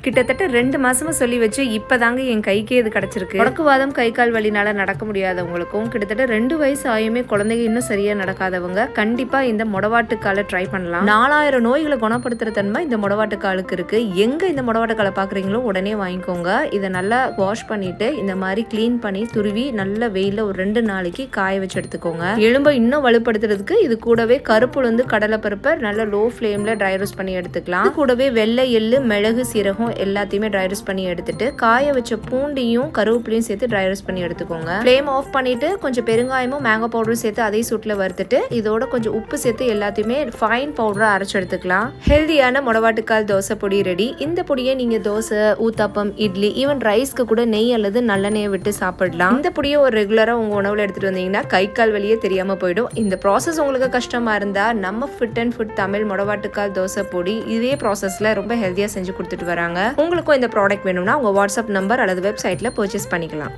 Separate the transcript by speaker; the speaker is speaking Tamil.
Speaker 1: கிட்டத்தட்ட 2 மாசமா சொல்லி வச்சு இப்பதாங்க என் கைக்கே இது கிடைச்சிருக்கு. முடக்குவாதம், கை கால் வலினால நடக்க முடியாதவங்களுக்கும், கிட்டத்தட்ட 2 வயசு ஆயுமே குழந்தைங்க இன்னும் சரியா நடக்காதவங்க கண்டிப்பா இந்த முடவாட்டுக்காலை ட்ரை பண்ணலாம். 4000 நோய்களை குணப்படுத்துற தன்மை இந்த முடவாட்டுக்காலுக்கு இருக்கு. எங்க இந்த முடவாட்டுக்காலை பாக்குறீங்களோ உடனே வாங்கிக்கோங்க. இதை நல்லா வாஷ் பண்ணிட்டு இந்த மாதிரி கிளீன் பண்ணி துருவி நல்ல வெயில ஒரு 2 நாளைக்கு காய வச்சு எடுத்துக்கோங்க. எலும்பை இன்னும் வலுப்படுத்துறதுக்கு இது கூடவே கருப்புளுந்து, கடலை பருப்பை நல்ல லோ ஃப்ளேம்ல ட்ரை ரோஸ்ட் பண்ணி எடுத்துக்கலாம். கூடவே வெள்ளை எள்ளு, மிளகு, சீரகம் எல்லாத்தையுமே ட்ரை ரோஸ்ட் பண்ணி எடுத்துட்டு காய வச்ச பூண்டையும் கருவேப்பிலையும் சேர்த்து ட்ரை ரோஸ்ட் பண்ணி எடுத்துக்கோங்க. ஃப்ளேம் ஆஃப் பண்ணிட்டு கொஞ்சம் பெருங்காயமும் மேங்கோ பவுடரும் சேர்த்து அதே சூட்ல வறுத்துட்டு இதோட கொஞ்சம் உப்பு சேர்த்து எல்லாத்தையுமே ஃபைன் பவுடரா அரைச்சு எடுத்துக்கலாம். ஹெல்தியான முடவாட்டுக்கால் தோசை பொடி ரெடி. இந்த பொடியை நீங்க தோசை, ஊத்தாப்பம், இட்லி, ஈவன் ரைஸ்க்கு கூட நெய் அல்லது நல்லெண்ணெயை விட்டு சாப்பிடலாம். இந்த பொடியை ஒரு ரெகுலரா உங்க உணவுல எடுத்துட்டு வந்தீங்கன்னா கை கால் வலியே தெரியாம போயிடும். இந்த ப்ராசஸ் உங்களுக்கு கஷ்டமா இருந்தா நம்ம ஃபிட் அண்ட் ஃபுட் தமிழ் முடவாட்டுக்கால் தோசை பொடி இதே ப்ராசஸ்ல ரொம்ப ஹெல்தியா செஞ்சு கொடுத்துட்டு வராங்க. உங்களுக்கும் இந்த ப்ராடக்ட் வேணும்னா உங்க வாட்ஸ்அப் நம்பர் அல்லது வெப்சைட்ல பர்ச்சேஸ் பண்ணிக்கலாம்.